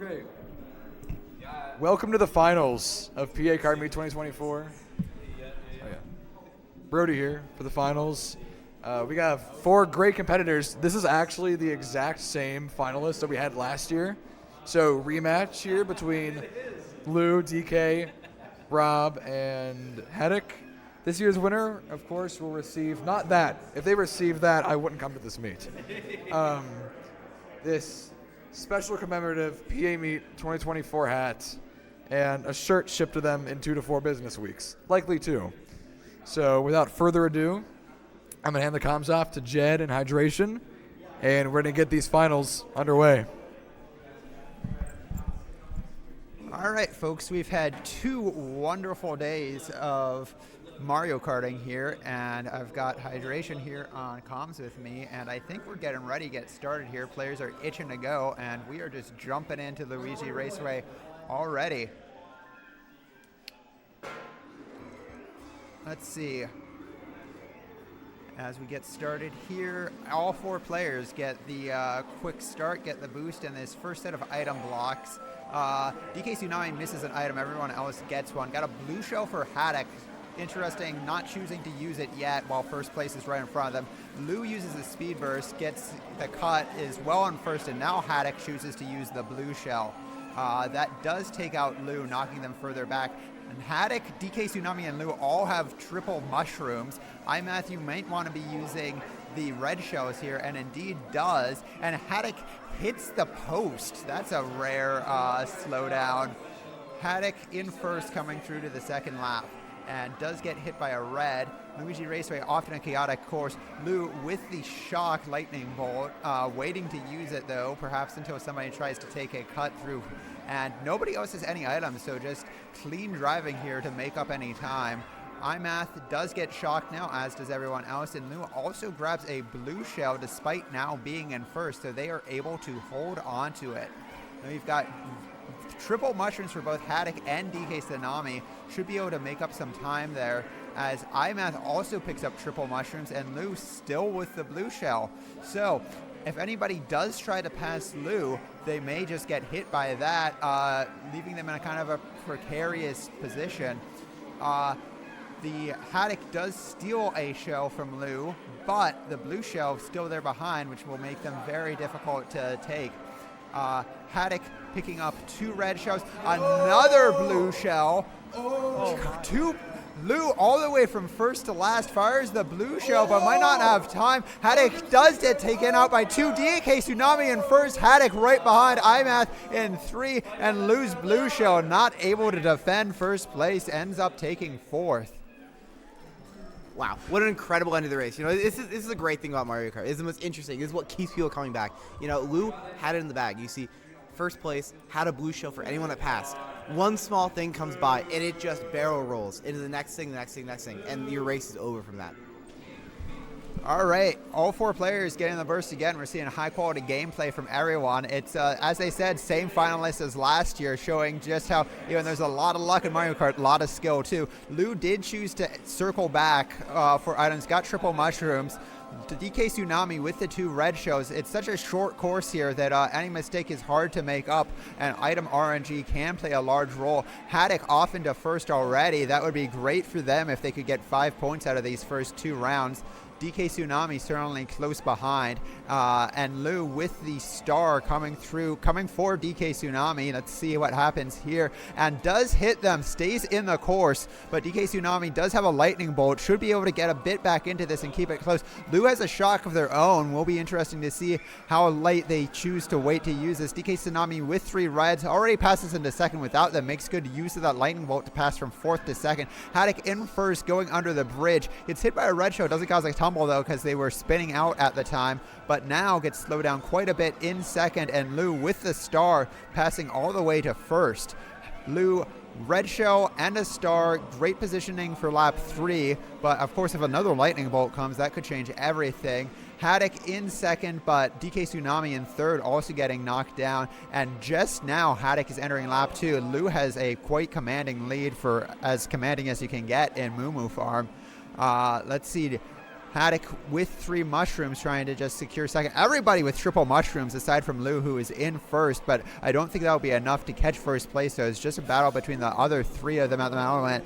Okay. Welcome to the finals of PA Kart Meet 2024. Brody here for the finals. We got 4 great competitors. This is actually the exact same finalists that we had last year. So rematch here between Lou, DK, Rob, and Haddock. This year's winner, of course, will receive, not that. If they receive that, I wouldn't come to this meet. This special commemorative PA Meet 2024 hat and a shirt shipped to them in 2 to 4 business weeks. Likely 2. So without further ado, I'm going to hand the comms off to Jed and Hydration, and we're going to get these finals underway. All right, folks, we've had 2 wonderful days of Mario Karting here, and I've got Hydration here on comms with me, and I think we're getting ready to get started here. Players are itching to go, and we are just jumping into Luigi Raceway already. Let's see. As we get started here, all 4 players get the quick start, get the boost, and this first set of item blocks. DK Tsunami misses an item, everyone else gets one. Got a blue shell for Haddock. Interesting, not choosing to use it yet while first place is right in front of them. Lou uses the speed burst, gets the cut, is well on first, and now Haddock chooses to use the blue shell. That does take out Lou, knocking them further back. And Haddock, DK Tsunami, and Lou all have triple mushrooms. Matthew might want to be using the red shells here, and indeed does. And Haddock hits the post. That's a rare slowdown. Haddock in first, coming through to the second lap, and does get hit by a red. Luigi Raceway, often a chaotic course. Lou with the shock lightning bolt, waiting to use it though, perhaps until somebody tries to take a cut through. And nobody else has any items, so just clean driving here to make up any time. iMath does get shocked now, as does everyone else, and Lou also grabs a blue shell despite now being in first, so they are able to hold on to it. Now you've got triple mushrooms for both Haddock and DK Tsunami. Should be able to make up some time there, as iMath also picks up triple mushrooms, and Lou still with the blue shell. So if anybody does try to pass Lou, they may just get hit by that, leaving them in a kind of a precarious position. The Haddock does steal a shell from Lou, but the blue shell still there behind, which will make them very difficult to take. Haddock picking up 2 red shells, another blue shell. Lou all the way from first to last fires the blue shell, but might not have time. Haddock does get taken out by 2. DK Tsunami in first, Haddock right behind, iMath in 3, and Lou's blue shell not able to defend first place, ends up taking 4th. Wow, what an incredible end of the race. You know, this is a great thing about Mario Kart. It's the most interesting. This is what keeps people coming back. You know, Lou had it in the bag. You see, first place, had a blue shell for anyone that passed. One small thing comes by, and it just barrel rolls into the next thing, and your race is over from that. All right, all 4 players getting the burst again. We're seeing high-quality gameplay from everyone. It's, as they said, same finalists as last year, showing just how, even there's a lot of luck in Mario Kart, a lot of skill, too. Lou did choose to circle back for items, got triple mushrooms. To DK Tsunami with the 2 red shells. It's such a short course here that any mistake is hard to make up, and item RNG can play a large role. Haddock off into first already. That would be great for them if they could get 5 points out of these first 2 rounds. DK Tsunami certainly close behind, and Lou with the star coming for DK Tsunami. Let's see what happens here, and does hit them, stays in the course, but DK Tsunami does have a lightning bolt, should be able to get a bit back into this and keep it close. Lou has a shock of their own. Will be interesting to see how late they choose to wait to use this. DK Tsunami with 3 reds, already passes into second without them, makes good use of that lightning bolt to pass from 4th to 2nd. Haddock in first, going under the bridge, gets hit by a red shell, doesn't cause a tumble though, because they were spinning out at the time, but now gets slowed down quite a bit in second, and Lou with the star passing all the way to first. Lou, red shell and a star, great positioning for lap 3, but of course if another lightning bolt comes, that could change everything. Haddock in second, but DK Tsunami in third, also getting knocked down, and just now Haddock is entering lap 2. Lou has a quite commanding lead, for as commanding as you can get in Mumu Farm. Let's see. Haddock with 3 mushrooms trying to just secure second. Everybody with triple mushrooms aside from Lou, who is in first, but I don't think that will be enough to catch first place. So it's just a battle between the other 3 of them at the moment.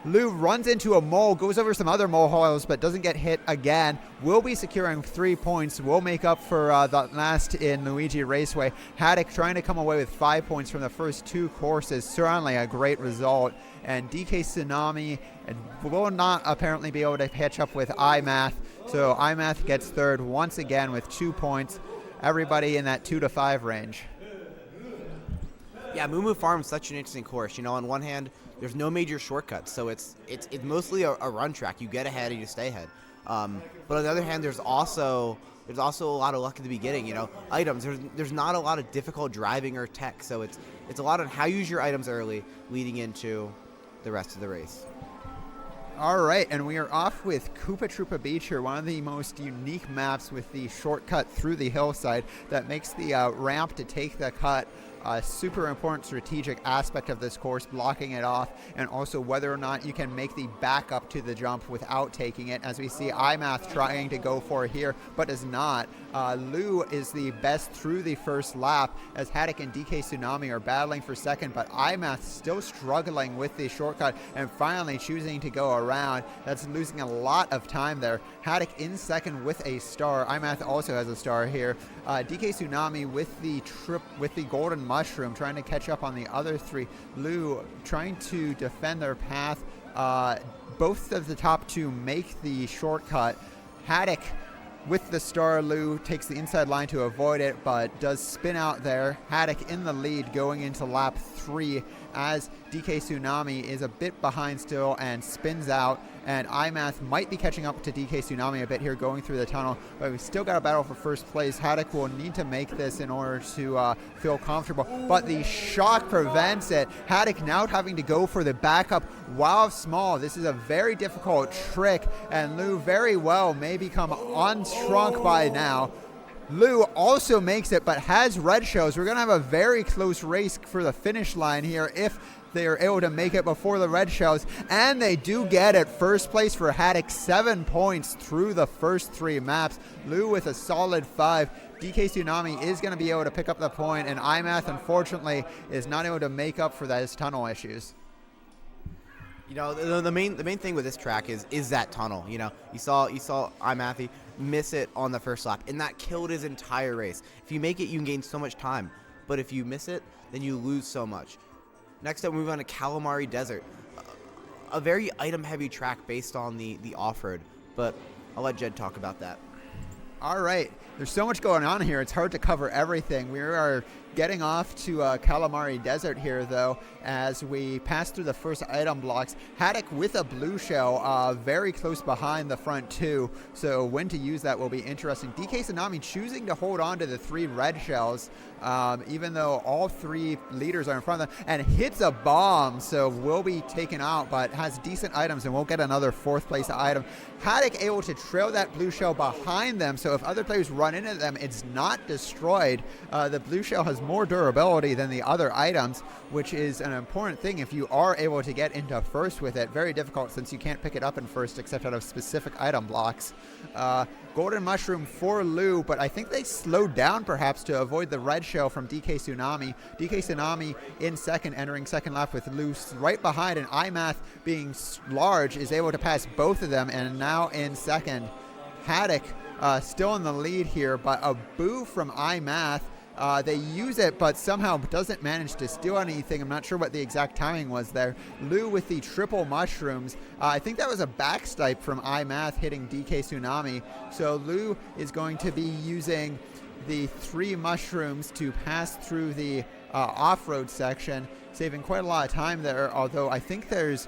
Lou runs into a mole, goes over some other mole holes, but doesn't get hit again. Will be securing 3 points. Will make up for the last in Luigi Raceway. Haddock trying to come away with 5 points from the first 2 courses. Certainly a great result. And DK Tsunami will not apparently be able to catch up with iMath. So iMath gets third once again with 2 points. Everybody in that 2 to 5 range. Yeah, Mumu Farm is such an interesting course. You know, on one hand, there's no major shortcuts, so it's mostly a run track. You get ahead and you stay ahead. But on the other hand, there's also a lot of luck at the beginning. You know, items. There's not a lot of difficult driving or tech, so it's a lot on how you use your items early, leading into the rest of the race. All right, and we are off with Koopa Troopa Beach here, one of the most unique maps with the shortcut through the hillside that makes the ramp to take the cut a super important strategic aspect of this course, blocking it off, and also whether or not you can make the back up to the jump without taking it, as we see iMath trying to go for it here, but does not. Lou is the best through the first lap, as Haddock and DK Tsunami are battling for second, but iMath still struggling with the shortcut and finally choosing to go around. That's losing a lot of time there. Haddock in second with a star. iMath also has a star here. DK Tsunami with the golden mushroom trying to catch up on the other 3. Lou trying to defend their path. Both of the top 2 make the shortcut. Haddock with the star. Lou takes the inside line to avoid it, but does spin out there. Haddock in the lead going into lap 3, as DK Tsunami is a bit behind still and spins out, and iMath might be catching up to DK Tsunami a bit here going through the tunnel, but we've still got a battle for first place. Haddock will need to make this in order to feel comfortable, but the shock prevents it. Haddock now having to go for the backup while small. This is a very difficult trick, and Lou very well may become unshrunk by now. Lou also makes it, but has red shells. We're going to have a very close race for the finish line here if they are able to make it before the red shells, and they do get it. First place for Haddock, 7 points through the first 3 maps. Lou with a solid 5. DK Tsunami is going to be able to pick up the point, and iMath, unfortunately, is not able to make up for those tunnel issues. You know, the main thing with this track is that tunnel. You know, you saw iMathy miss it on the first lap, and that killed his entire race. If you make it, you can gain so much time, but if you miss it, then you lose so much. Next up, we move on to Calamari Desert, a very item-heavy track based on the off-road, but I'll let Jed talk about that. All right, there's so much going on here. It's hard to cover everything. We are getting off to Calamari Desert here, though, as we pass through the first item blocks. Haddock with a blue shell, very close behind the front 2, so when to use that will be interesting. DK Tsunami choosing to hold on to the 3 red shells, even though all 3 leaders are in front of them, and hits a bomb, so will be taken out, but has decent items and won't get another 4th place item. Haddock able to trail that blue shell behind them, so if other players run into them, it's not destroyed. The blue shell has more durability than the other items, which is an important thing if you are able to get into first with it. Very difficult since you can't pick it up in first except out of specific item blocks. Golden mushroom for Lou, but I think they slowed down perhaps to avoid the red shell from DK Tsunami. DK Tsunami in second, entering second lap with Lou right behind, and iMath being large is able to pass both of them, and now in second. Haddock still in the lead here, but a boo from iMath. They use it, but somehow doesn't manage to steal anything. I'm not sure what the exact timing was there. Lou with the triple mushrooms. I think that was a backstipe from iMath hitting DK Tsunami. So Lou is going to be using the 3 mushrooms to pass through the off-road section, saving quite a lot of time there, although I think there's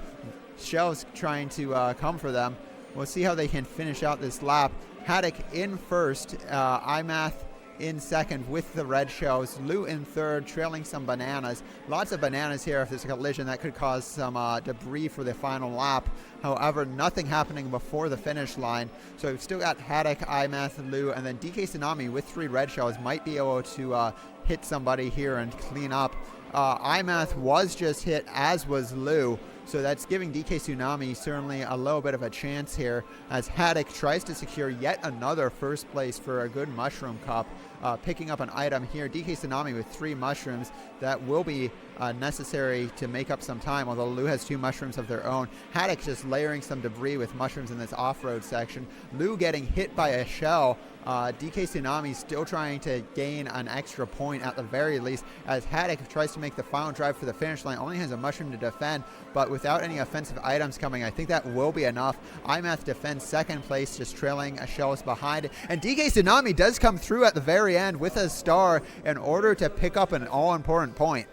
shells trying to come for them. We'll see how they can finish out this lap. Haddock in first, iMath in second with the red shells. Lou in third, trailing some bananas. Lots of bananas here. If there's a collision, that could cause some debris for the final lap. However, nothing happening before the finish line. So we've still got Haddock, iMath, Lou, and then DK Tsunami with 3 red shells might be able to hit somebody here and clean up. iMath was just hit, as was Lou. So that's giving DK Tsunami certainly a little bit of a chance here as Haddock tries to secure yet another first place for a good mushroom cup. Picking up an item here. DK Tsunami with 3 mushrooms. That will be necessary to make up some time, although Lou has 2 mushrooms of their own. Haddock just layering some debris with mushrooms in this off-road section. Lou getting hit by a shell. DK Tsunami still trying to gain an extra point at the very least as Haddock tries to make the final drive for the finish line. Only has a mushroom to defend, but without any offensive items coming, I think that will be enough. IMath defends second place, just trailing a shells behind. And DK Tsunami does come through at the very end with a star in order to pick up an all-important point.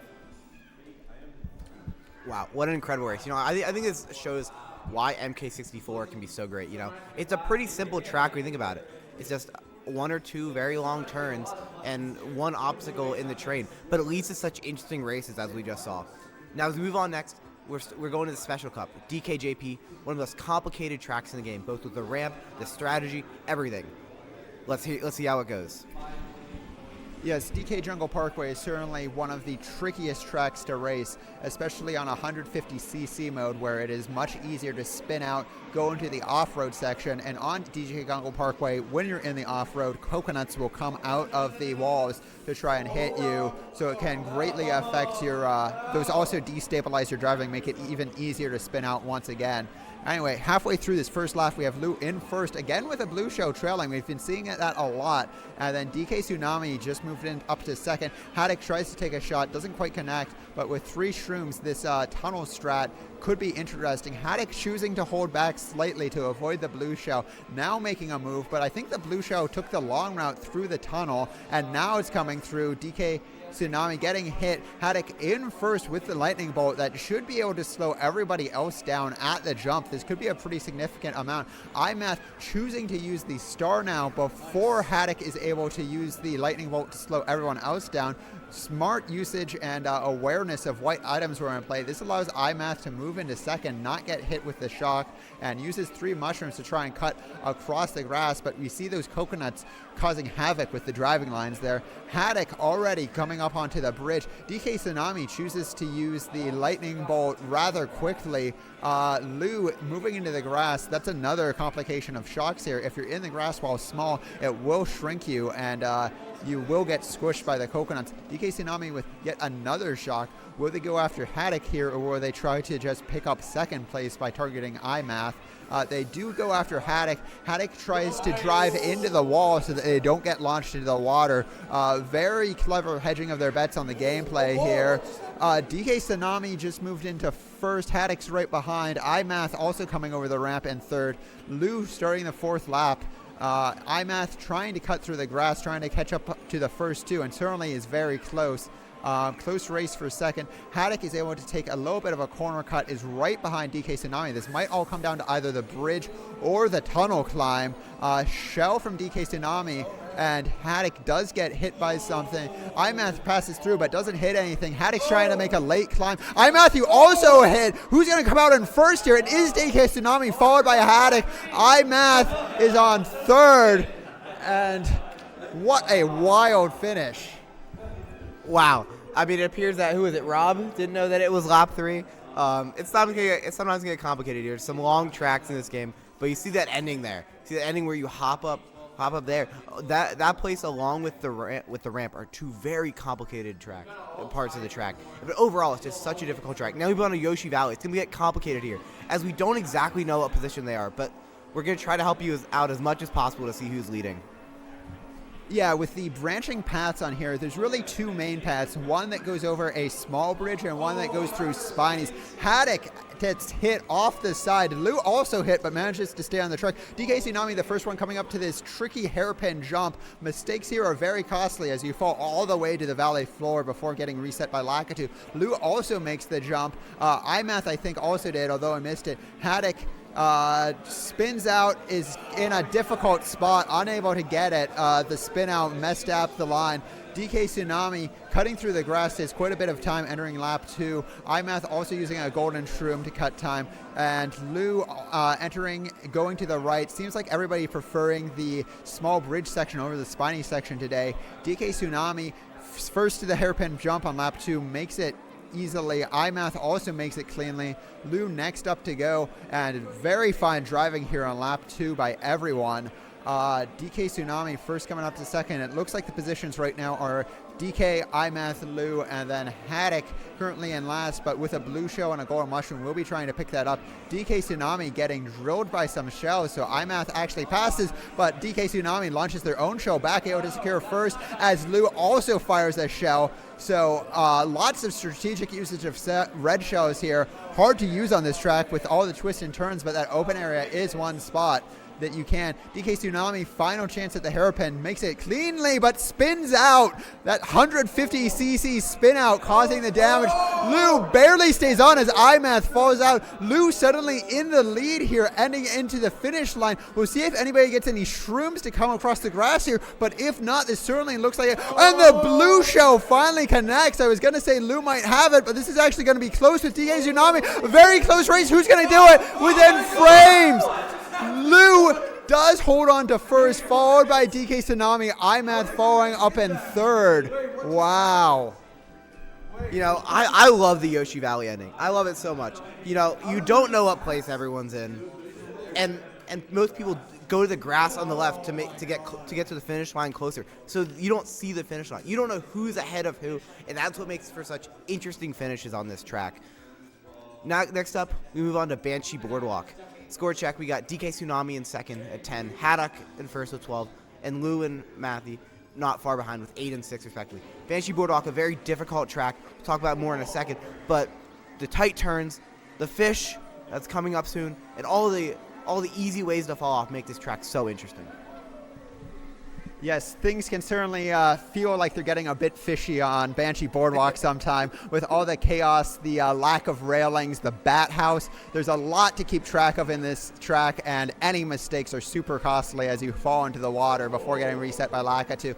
Wow, what an incredible race. I think this shows why MK64 can be so great. It's a pretty simple track when you think about it. It's just 1 or 2 very long turns and 1 obstacle in the train, but it leads to such interesting races as we just saw. Now, as we move on next, we're going to the Special Cup, DKJP, one of the most complicated tracks in the game, both with the ramp, the strategy, everything. Let's see how it goes. Yes, DK Jungle Parkway is certainly one of the trickiest tracks to race, especially on 150cc mode where it is much easier to spin out, go into the off-road section, and on DK Jungle Parkway, when you're in the off-road, coconuts will come out of the walls to try and hit you, so it can greatly affect your, those also destabilize your driving, make it even easier to spin out once again. Anyway, halfway through this first lap, we have Lou in first, again with a blue show trailing. We've been seeing that a lot. And then DK Tsunami just moved in up to second. Haddock tries to take a shot, doesn't quite connect, but with 3 shrooms, this tunnel strat could be interesting. Haddock choosing to hold back slightly to avoid the blue shell, now making a move, but I think the blue shell took the long route through the tunnel, and now it's coming through. DK Tsunami getting hit. Haddock in first with the lightning bolt that should be able to slow everybody else down at the jump. This could be a pretty significant amount. IMath choosing to use the star now before Haddock is able to use the lightning bolt to slow everyone else down. Smart usage and awareness of what items were in play. This allows IMath to move into second, not get hit with the shock, and uses 3 mushrooms to try and cut across the grass, but we see those coconuts causing havoc with the driving lines there. Haddock already coming up onto the bridge. DK Tsunami chooses to use the lightning bolt rather quickly. Lou moving into the grass. That's another complication of shocks here. If you're in the grass while small, it will shrink you, and you will get squished by the coconuts. DK Tsunami with yet another shock. Will they go after Haddock here, or will they try to just pick up second place by targeting IMath? They do go after Haddock. Haddock tries to drive into the wall so that they don't get launched into the water. Very clever hedging of their bets on the gameplay here. DK Tsunami just moved into first. Haddock's right behind. IMath also coming over the ramp in third. Lou starting the 4th lap. IMath trying to cut through the grass, trying to catch up to the first 2, and certainly is very close. Close race for second. Haddock is able to take a little bit of a corner cut, is right behind DK Tsunami. This might all come down to either the bridge or the tunnel climb. Shell from DK Tsunami, and Haddock does get hit by something. IMath passes through but doesn't hit anything. Haddock's trying to make a late climb. IMath, you also hit. Who's going to come out in first here? It is DK Tsunami followed by Haddock. IMath is on third, and what a wild finish. Wow. I mean, it appears that, who is it, Rob? Didn't know that it was lap 3. It's sometimes going to get complicated here. Some long tracks in this game, but you see that ending there. See the ending where you hop up there. That place along with the ramp are 2 very complicated parts of the track. But overall, it's just such a difficult track. Now we go on to Yoshi Valley. It's going to get complicated here, as we don't exactly know what position they are, but we're going to try to help you out as much as possible to see who's leading. Yeah, with the branching paths on here, there's really 2 main paths. One that goes over a small bridge and one that goes through spinies. Haddock gets hit off the side. Lou also hit but manages to stay on the track. DK Tsunami, the first one coming up to this tricky hairpin jump. Mistakes here are very costly as you fall all the way to the valley floor before getting reset by Lakitu. Lou also makes the jump. IMath, I think, also did, although I missed it. Haddock spins out, is in a difficult spot, unable to get it. The spin out messed up the line. DK Tsunami cutting through the grass takes quite a bit of time entering lap 2. IMath also using a golden shroom to cut time. And Lou going to the right. Seems like everybody preferring the small bridge section over the spiny section today. DK Tsunami first to the hairpin jump on lap 2, makes it easily. iMath also makes it cleanly. Lou next up to go, and very fine driving here on lap 2 by everyone. DK Tsunami first coming up to second. It looks like the positions right now are DK, iMath, Lou, and then Haddock currently in last, but with a blue shell and a golden mushroom, we'll be trying to pick that up. DK Tsunami getting drilled by some shells, so iMath actually passes, but DK Tsunami launches their own shell back, able to secure first, as Lou also fires a shell. So lots of strategic usage of red shells here. Hard to use on this track with all the twists and turns, but that open area is one spot that you can. DK Tsunami, final chance at the hairpin, makes it cleanly, but spins out. That 150cc spin out causing the damage. Lou barely stays on as iMath falls out. Lou suddenly in the lead here, ending into the finish line. We'll see if anybody gets any shrooms to come across the grass here, but if not, this certainly looks like it. And the blue shell finally connects. I was going to say Lou might have it, but this is actually going to be close with DK Tsunami. Very close race. Who's going to do it? Within frames. Lou does hold on to first, followed by DK Tsunami. iMath following up in third. Wow. You know, I love the Yoshi Valley ending. I love it so much. You know, you don't know what place everyone's in, and most people go to the grass on the left to get to the finish line closer. So you don't see the finish line. You don't know who's ahead of who, and that's what makes for such interesting finishes on this track. Now, next up, we move on to Banshee Boardwalk. Score check, we got DK Tsunami in second at 10, Haddock in first with 12, and Lou and Matthew not far behind with 8 and 6 respectively. Banshee Boardwalk, a very difficult track. We'll talk about it more in a second, but the tight turns, the fish that's coming up soon, and all the easy ways to fall off make this track so interesting. Yes, things can certainly feel like they're getting a bit fishy on Banshee Boardwalk sometime with all the chaos, the lack of railings, the bat house. There's a lot to keep track of in this track, and any mistakes are super costly as you fall into the water before getting reset by Lakitu.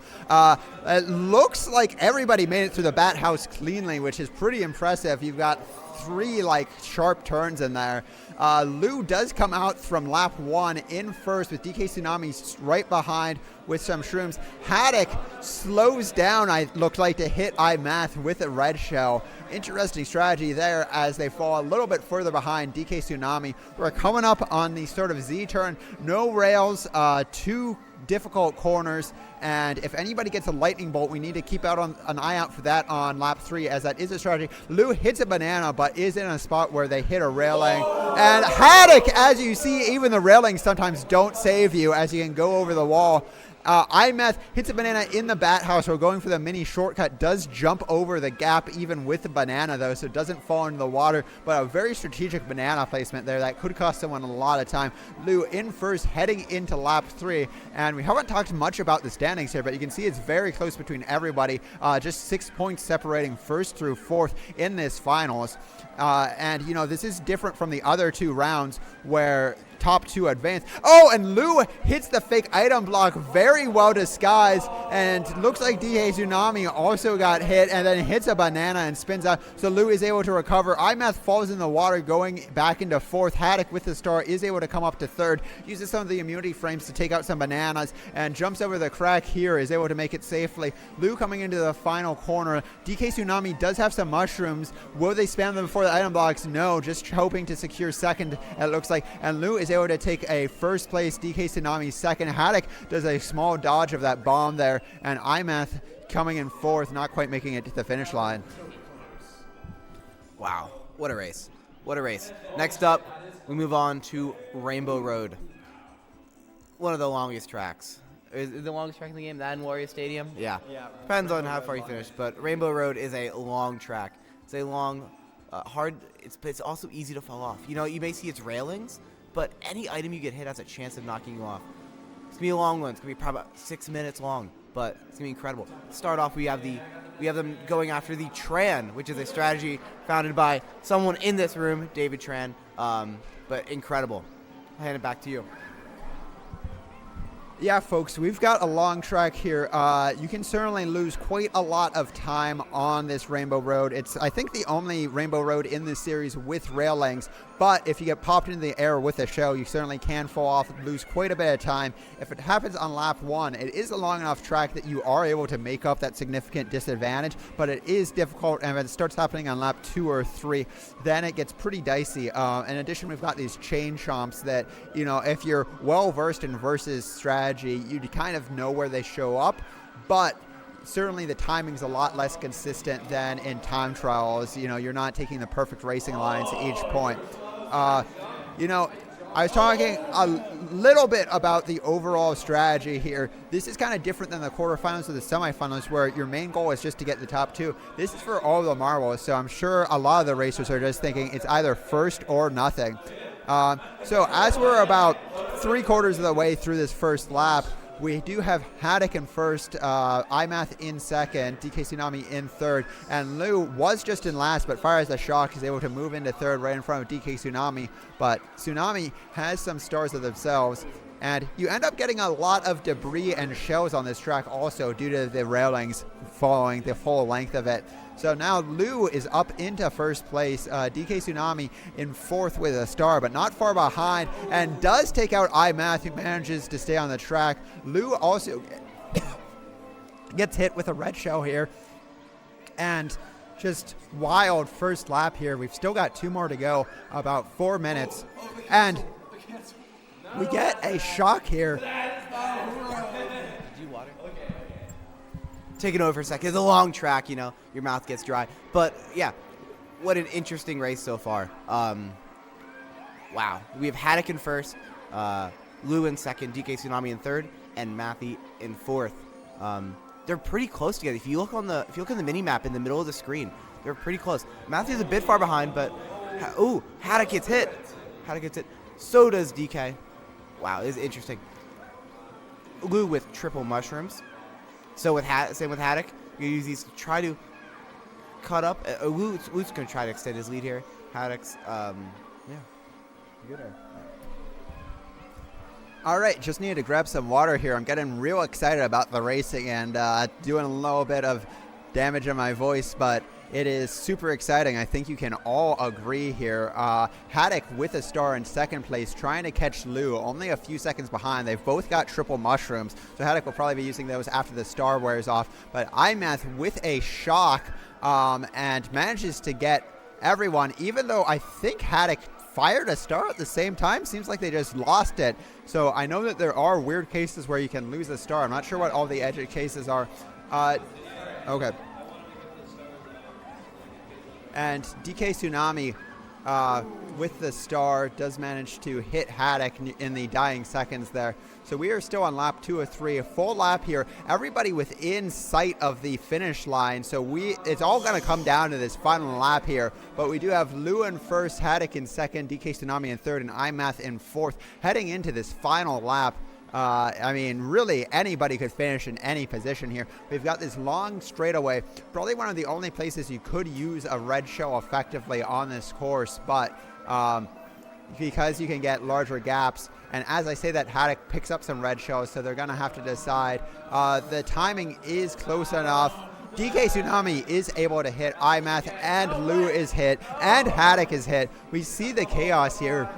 It looks like everybody made it through the bat house cleanly, which is pretty impressive. You've got 3 sharp turns in there. Lou does come out from lap 1 in first with DK Tsunami right behind with some shrooms. Haddock slows down, looked like, to hit iMath with a red shell. Interesting strategy there as they fall a little bit further behind DK Tsunami. We're coming up on the sort of Z-turn. No rails, 2 difficult corners, and if anybody gets a lightning bolt, we need to keep an eye out for that on lap 3, as that is a strategy. Lou hits a banana, but is in a spot where they hit a railing. And Haddock, as you see, even the railings sometimes don't save you as you can go over the wall. iMath hits a banana in the bat house, or going for the mini shortcut, does jump over the gap even with the banana though, so it doesn't fall into the water, but a very strategic banana placement there that could cost someone a lot of time. Lou in first, heading into lap 3, and we haven't talked much about the standings here, but you can see it's very close between everybody, just 6 points separating first through fourth in this finals. And you know, this is different from the other 2 rounds where top 2 advance. Oh, and Lou hits the fake item block, very well disguised, and looks like DK Tsunami also got hit and then hits a banana and spins out, so Lou is able to recover. iMath falls in the water, going back into fourth. Haddock with the star is able to come up to third, uses some of the immunity frames to take out some bananas, and jumps over the crack here, is able to make it safely. Lou coming into the final corner. DK Tsunami does have some mushrooms. Will they spam them before the item blocks? No, just hoping to secure second, it looks like, and Lou is able to take a first place, DK Tsunami second. Haddock does a small dodge of that bomb there, and iMath coming in fourth, not quite making it to the finish line. Wow, what a race. What a race. Next up, we move on to Rainbow Road. One of the longest tracks. Is it the longest track in the game? That and Wario Stadium? Yeah. Depends on how far you finish, but Rainbow Road is a long track. It's a long, hard, it's also easy to fall off. You know, you may see its railings, but any item you get hit has a chance of knocking you off. It's gonna be a long one. It's gonna be probably about 6 minutes long, but it's gonna be incredible. To start off, we have them going after the Tran, which is a strategy founded by someone in this room, David Tran. But incredible. I'll hand it back to you. Yeah, folks, we've got a long track here. You can certainly lose quite a lot of time on this Rainbow Road. It's, I think, the only Rainbow Road in this series with railings, But if you get popped into the air with a shell, you certainly can fall off and lose quite a bit of time. If it happens on lap 1, it is a long enough track that you are able to make up that significant disadvantage, but it is difficult, and if it starts happening on lap 2 or 3, then it gets pretty dicey. In addition, we've got these chain chomps that, you know, if you're well versed in versus strategy, you kind of know where they show up, but certainly the timing's a lot less consistent than in time trials. You know, you're not taking the perfect racing lines at each point. You know, I was talking a little bit about the overall strategy here. This is kind of different than the quarterfinals or the semifinals, where your main goal is just to get the top 2. This is for all the marbles, so I'm sure a lot of the racers are just thinking it's either first or nothing. So as we're about 3/4 of the way through this first lap, we do have Haddock in first, iMath in second, DK Tsunami in third, and Lou was just in last, but fires a shock. He's able to move into third right in front of DK Tsunami, but Tsunami has some stars of themselves, and you end up getting a lot of debris and shells on this track also due to the railings following the full length of it. So now Lou is up into first place. DK Tsunami in fourth with a star, but not far behind, and does take out iMath, who manages to stay on the track. Lou also gets hit with a red shell here, and just wild first lap here. We've still got 2 more to go, about 4 minutes, and we get a shock here. Take it over for a second. It's a long track, you know, your mouth gets dry. But yeah, what an interesting race so far. Wow. We have Haddock in first, Lou in second, DK Tsunami in third, and Matthew in fourth. They're pretty close together. If you look on the mini map in the middle of the screen, they're pretty close. Matthew's a bit far behind, but Haddock gets hit. So does DK. Wow, this is interesting. Lou with triple mushrooms. So same with Haddock, you use these to try to cut up. Lou's going to try to extend his lead here. Haddock's, good. All right, just needed to grab some water here. I'm getting real excited about the racing and doing a little bit of damage in my voice, but it is super exciting. I think you can all agree here. Haddock with a star in second place, trying to catch Lou, only a few seconds behind. They've both got triple mushrooms, so Haddock will probably be using those after the star wears off. But iMath with a shock and manages to get everyone, even though I think Haddock fired a star at the same time. Seems like they just lost it. So I know that there are weird cases where you can lose a star. I'm not sure what all the edge cases are. Okay. And DK Tsunami with the star does manage to hit Haddock in the dying seconds there. So we are still on lap 2 of 3, a full lap here. Everybody within sight of the finish line. So it's all going to come down to this final lap here. But we do have Lou in first, Haddock in second, DK Tsunami in third, and iMath in fourth. Heading into this final lap, I mean, really anybody could finish in any position here. We've got this long straightaway, probably one of the only places you could use a red shell effectively on this course, but because you can get larger gaps, and as I say that, Haddock picks up some red shells, so they're going to have to decide. The timing is close enough. DK Tsunami is able to hit iMath, and Lou is hit, and Haddock is hit. We see the chaos here.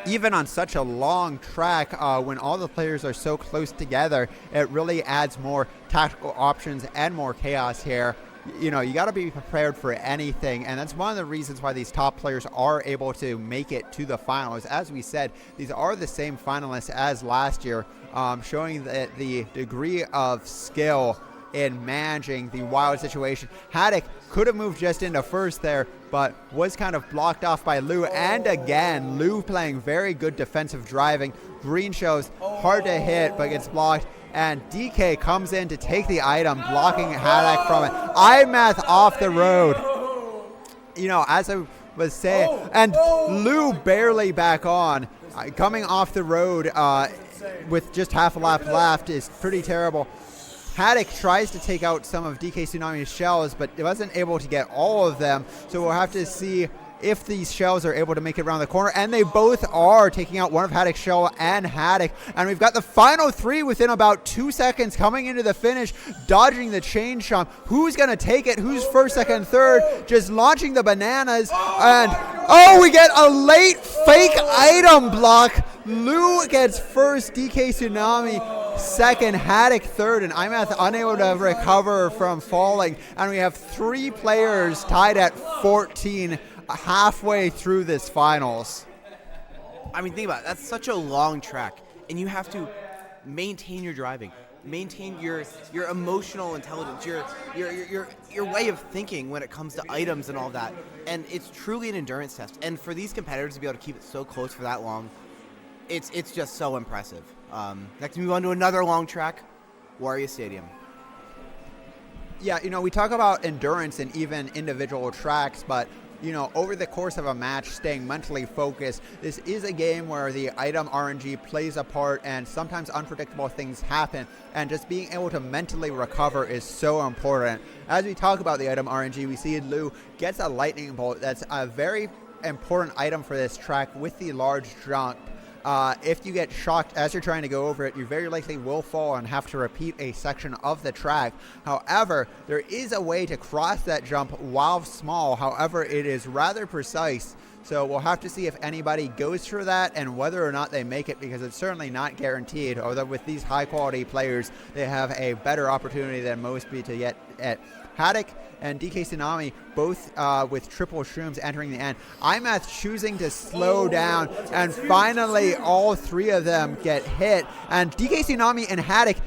Even on such a long track, when all the players are so close together, it really adds more tactical options and more chaos here. You know, you got to be prepared for anything, and that's one of the reasons why these top players are able to make it to the finals. As we said, these are the same finalists as last year, showing that the degree of skill in managing the wild situation. Haddock could have moved just into first there, but was kind of blocked off by Lou. And again, Lou playing very good defensive driving. Green shows hard to hit, but gets blocked. And DK comes in to take the item, blocking Haddock from it. iMath off the road. You know, as I was saying, and Lou barely back on. Coming off the road with just half a lap left is pretty terrible. Haddock tries to take out some of DK Tsunami's shells, but wasn't able to get all of them. So we'll have to see if these shells are able to make it around the corner, and they both are, taking out one of Haddock's shell and Haddock. And we've got the final 3 within about 2 seconds coming into the finish, dodging the chain chomp. Who's going to take it? Who's first, second, third? Just launching the bananas. And, oh, we get a late fake item block. Lou gets first, DK Tsunami second, Haddock third, and IMATH unable to recover from falling. And we have 3 players tied at 14 halfway through this finals. I mean, think about it. That's such a long track, and you have to maintain your driving, maintain your emotional intelligence, your way of thinking when it comes to items and all that. And it's truly an endurance test. And for these competitors to be able to keep it so close for that long, it's just so impressive. Next, we move on to another long track, Wario Stadium. Yeah, we talk about endurance in even individual tracks, but over the course of a match, staying mentally focused, this is a game where the item RNG plays a part and sometimes unpredictable things happen, and just being able to mentally recover is so important. As we talk about the item RNG, we see Lou gets a lightning bolt. That's a very important item for this track with the large jump. If you get shocked as you're trying to go over it, you very likely will fall and have to repeat a section of the track. However, there is a way to cross that jump while small. However, it is rather precise. So we'll have to see if anybody goes for that and whether or not they make it, because it's certainly not guaranteed. Although with these high quality players, they have a better opportunity than most be to get at. Haddock and DK Tsunami both with triple shrooms entering the end. IMATH choosing to slow down, and finally all 3 of them get hit. And DK Tsunami and Haddock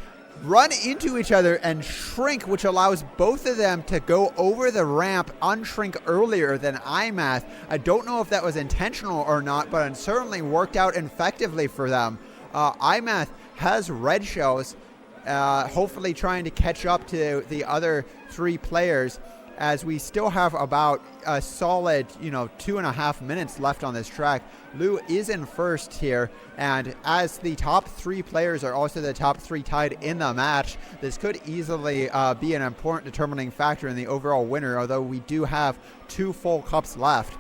run into each other and shrink, which allows both of them to go over the ramp, unshrink earlier than IMATH. I don't know if that was intentional or not, but it certainly worked out effectively for them. IMATH has red shells, hopefully trying to catch up to the other 3 players, as we still have about a solid 2.5 minutes left on this track. Lou is in first here, and as the top 3 players are also the top 3 tied in the match, this could easily be an important determining factor in the overall winner, although we do have 2 full cups left.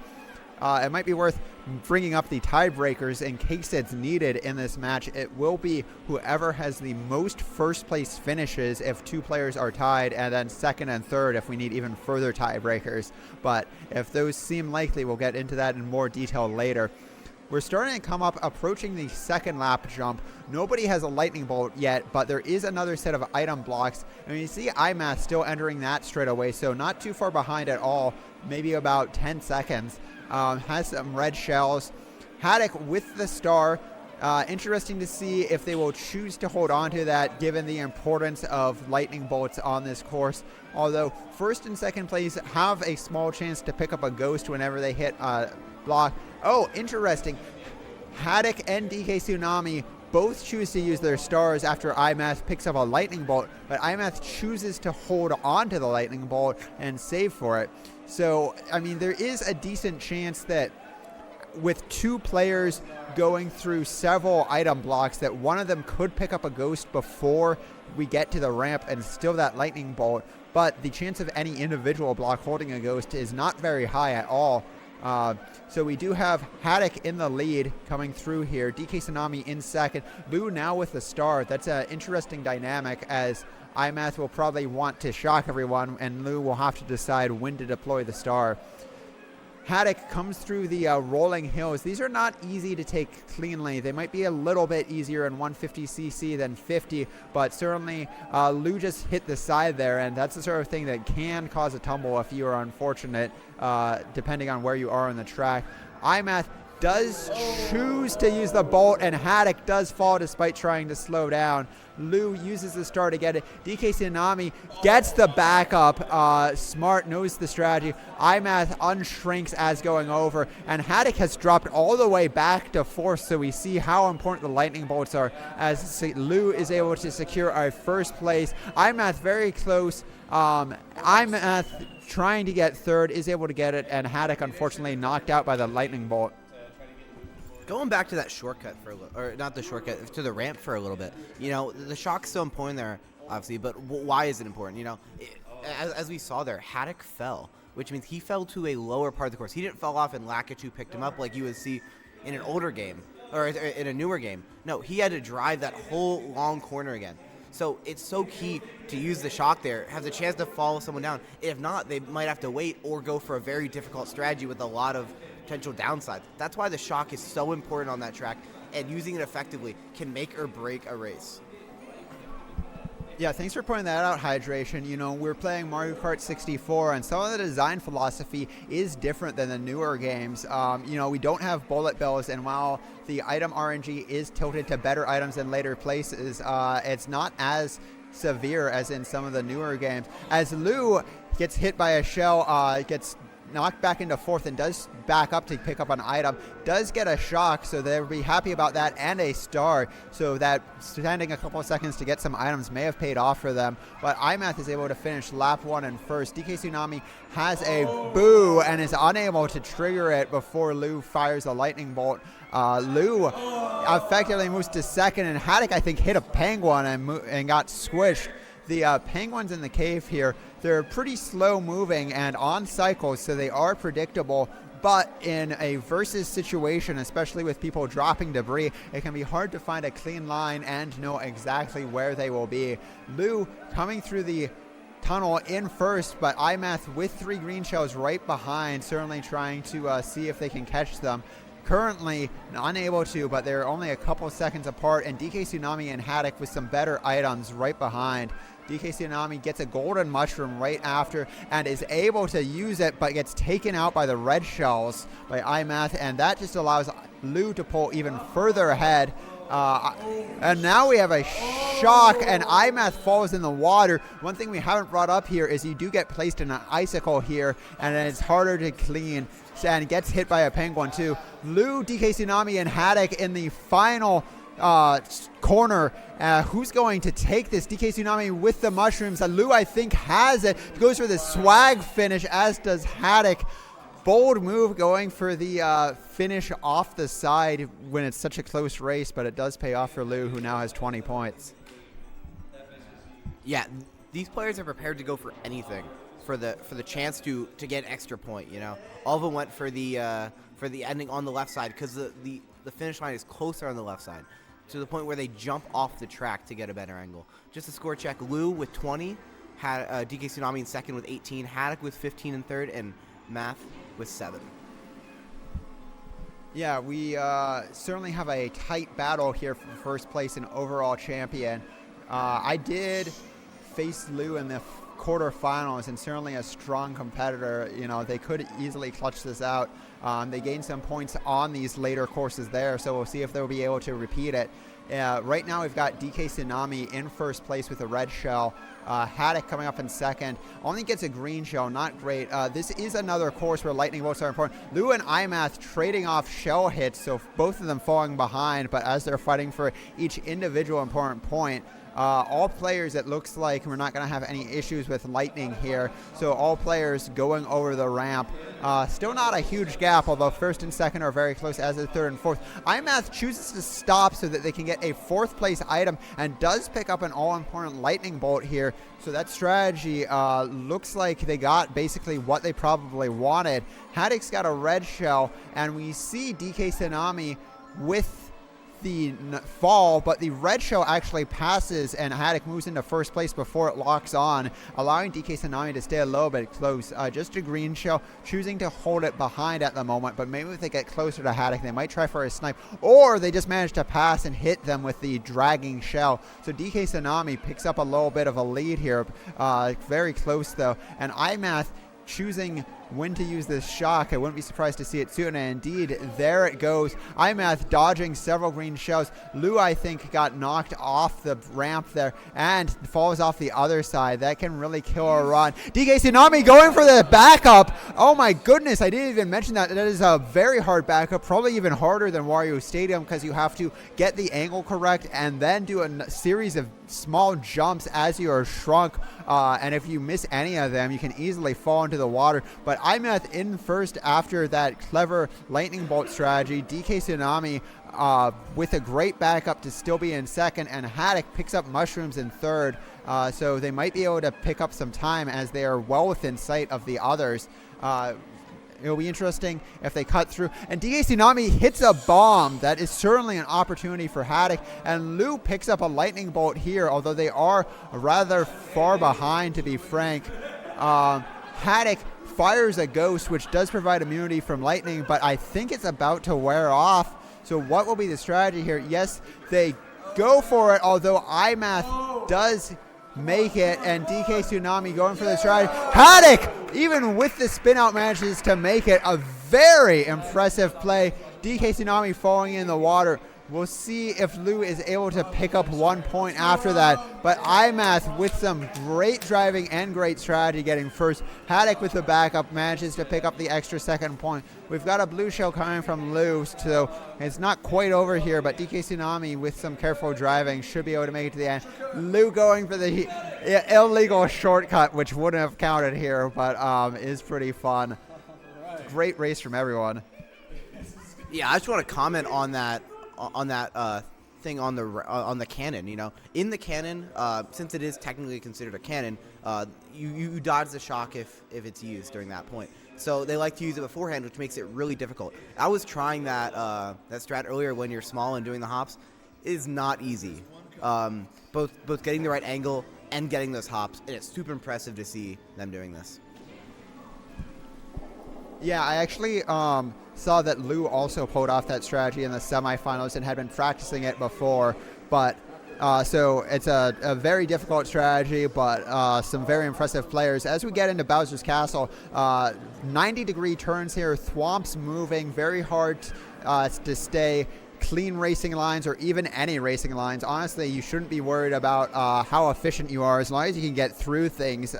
It might be worth bringing up the tiebreakers in case it's needed in this match. It will be whoever has the most first place finishes if 2 players are tied, and then second and third if we need even further tiebreakers. But if those seem likely, we'll get into that in more detail later. We're starting to come up, approaching the second lap jump. Nobody has a lightning bolt yet, but there is another set of item blocks. And you see IMATH still entering that straight away, so not too far behind at all, maybe about 10 seconds. Has some red shells. Haddock with the star. Interesting to see if they will choose to hold on to that, given the importance of lightning bolts on this course. Although first and second place have a small chance to pick up a ghost whenever they hit a block. Oh, interesting. Haddock and DK Tsunami both choose to use their stars after IMATH picks up a lightning bolt, but IMATH chooses to hold on to the lightning bolt and save for it. So, I mean, there is a decent chance that with 2 players going through several item blocks, that one of them could pick up a ghost before we get to the ramp and steal that lightning bolt. But the chance of any individual block holding a ghost is not very high at all. So we do have Haddock in the lead coming through here. DK Tsunami in second. Lou now with the star. That's an interesting dynamic, as IMATH will probably want to shock everyone, and Lou will have to decide when to deploy the star. Haddock comes through the rolling hills. These are not easy to take cleanly. They might be a little bit easier in 150cc than 50, but certainly Lou just hit the side there, and that's the sort of thing that can cause a tumble if you are unfortunate, depending on where you are on the track. IMATH does choose to use the bolt, and Haddock does fall despite trying to slow down. Lou uses the star to get it. DK Tsunami gets the backup. Smart knows the strategy. IMATH unshrinks as going over, and Haddock has dropped all the way back to fourth, so we see how important the lightning bolts are as Lou is able to secure our first place. IMATH very close. IMATH trying to get third, is able to get it, and Haddock unfortunately knocked out by the lightning bolt. Going back to that shortcut for a little, or not the shortcut, to the ramp for a little bit. The shock's so important there, obviously, but why is it important? As we saw there, Haddock fell. which means he fell to a lower part of the course. He didn't fall off and Lakitu picked him up like you would see in an older game or in a newer game. No, he had to drive that whole long corner again. So it's so key to use the shock there, have the chance to follow someone down. If not, they might have to wait or go for a very difficult strategy with a lot of potential downsides. That's why the shock is so important on that track, and using it effectively can make or break a race. Yeah, thanks for pointing that out, Hydration. You know, we're playing Mario Kart 64, and some of the design philosophy is different than the newer games. You know, we don't have bullet bills, and while the item RNG is tilted to better items in later places, it's not as severe as in some of the newer games. As Lou gets hit by a shell, gets knocked back into fourth and does back up to pick up an item, does get a shock, so they'll be happy about that, and a star, so that standing a couple of seconds to get some items may have paid off for them. But iMath is able to finish lap 1 in first. DK Tsunami has a boo and is unable to trigger it before Lou fires a lightning bolt. Lou effectively moves to second, and Haddock, I think, hit a penguin and got squished. The penguins in the cave here, they're pretty slow moving and on cycles, so they are predictable. But in a versus situation, especially with people dropping debris, it can be hard to find a clean line and know exactly where they will be. Lou coming through the tunnel in first, but iMath with 3 green shells right behind, certainly trying to see if they can catch them. Currently unable to, but they're only a couple seconds apart, and DK Tsunami and Haddock with some better items right behind. DK Tsunami gets a golden mushroom right after and is able to use it, but gets taken out by the red shells by iMath, and that just allows Lou to pull even further ahead. And now we have a shock, and iMath falls in the water. One thing we haven't brought up here is you do get placed in an icicle here, and then it's harder to clean, and gets hit by a penguin too. Lou, DK Tsunami, and Haddock in the final corner. Who's going to take this? DK Tsunami with the mushrooms. Lou, I think, has it. Goes for the swag finish, as does Haddock. Bold move going for the finish off the side when it's such a close race, but it does pay off for Lou, who now has 20 points. Yeah, these players are prepared to go for anything for the chance to get an extra point. You know, all of them went for the ending on the left side because the finish line is closer on the left side, to the point where they jump off the track to get a better angle. Just a score check: Lou with 20, had DK Tsunami in second with 18, Haddock with 15 in third, and Math with 7. Yeah, we certainly have a tight battle here for first place and overall champion. I did face Lou in the quarterfinals, and certainly a strong competitor. You know, they could easily clutch this out. They gained some points on these later courses there, so we'll see if they'll be able to repeat it. Right now we've got DK Tsunami in first place with a red shell. Haddock coming up in second. Only gets a green shell, not great. This is another course where lightning bolts are important. Lou and iMath trading off shell hits, so both of them falling behind, but as they're fighting for each individual important point, all players, it looks like we're not going to have any issues with lightning here. So all players going over the ramp. Still not a huge gap, although first and second are very close, as is third and fourth. iMath chooses to stop so that they can get a fourth place item, and does pick up an all-important lightning bolt here. So that strategy looks like they got basically what they probably wanted. Haddock's got a red shell, and we see DK Tsunami with the fall, but the red shell actually passes, and Haddock moves into first place before it locks on, allowing DK Tsunami to stay a little bit close. Just a green shell, choosing to hold it behind at the moment, but maybe if they get closer to Haddock, they might try for a snipe, or they just manage to pass and hit them with the dragging shell. So DK Tsunami picks up a little bit of a lead here, very close though, and iMath choosing when to use this shock. I wouldn't be surprised to see it soon, and indeed, there it goes. iMath dodging several green shells. Lou, I think, got knocked off the ramp there and falls off the other side. That can really kill a run. DK Tsunami going for the backup. Oh my goodness, I didn't even mention that. That is a very hard backup, probably even harder than Wario Stadium, because you have to get the angle correct and then do a series of small jumps as you are shrunk, and if you miss any of them, you can easily fall into the water. But iMath in first after that clever lightning bolt strategy. DK Tsunami with a great backup to still be in second, and Haddock picks up mushrooms in third. So they might be able to pick up some time as they are well within sight of the others. It'll be interesting if they cut through. And DK Tsunami hits a bomb. That is certainly an opportunity for Haddock. And Lou picks up a lightning bolt here, although they are rather far behind, to be frank. Haddock fires a ghost, which does provide immunity from lightning, but I think it's about to wear off. So what will be the strategy here? Yes, they go for it, although iMath does make it, and DK Tsunami going for the strategy. Haddock, even with the spin out, manages to make it. A very impressive play. DK Tsunami falling in the water. We'll see if Lou is able to pick up 1 point after that. But iMath with some great driving and great strategy getting first. Haddock with the backup manages to pick up the extra second point. We've got a blue shell coming from Lou, so it's not quite over here, but DK Tsunami with some careful driving should be able to make it to the end. Lou going for the illegal shortcut, which wouldn't have counted here, but is pretty fun. Great race from everyone. Yeah, I just want to comment on that thing on the cannon. You know, in the cannon, since it is technically considered a cannon, you dodge the shock if it's used during that point. So they like to use it beforehand, which makes it really difficult. I was trying that strat earlier when you're small and doing the hops. It is not easy. Both getting the right angle and getting those hops, and it's super impressive to see them doing this. Yeah, I actually saw that Lou also pulled off that strategy in the semifinals and had been practicing it before. But so it's a very difficult strategy, but some very impressive players. As we get into Bowser's Castle, 90-degree turns here, thwomps moving, very hard to stay clean racing lines or even any racing lines. Honestly, you shouldn't be worried about how efficient you are as long as you can get through things.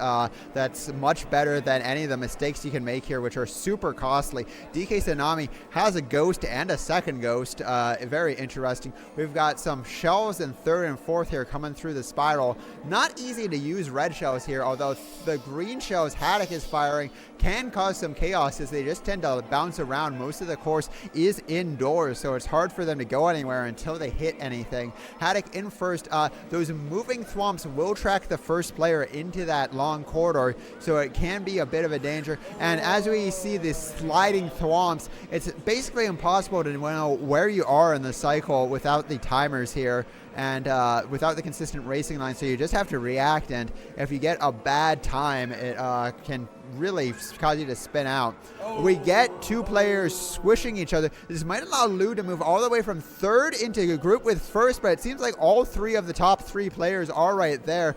That's much better than any of the mistakes you can make here, which are super costly. DK Tsunami has a ghost and a second ghost. Very interesting. We've got some shells in third and fourth here coming through the spiral. Not easy to use red shells here, although the green shells Haddock is firing can cause some chaos as they just tend to bounce around. Most of the course is indoors, so it's hard for them to go anywhere until they hit anything. Haddock in first. Those moving thwomps will track the first player into that long corridor, so it can be a bit of a danger. And as we see these sliding thwomps, it's basically impossible to know where you are in the cycle without the timers here and without the consistent racing line, so you just have to react, and if you get a bad time, it can really cause you to spin out. We get two players squishing each other. This might allow Lou to move all the way from third into a group with first, but it seems like all three of the top three players are right there.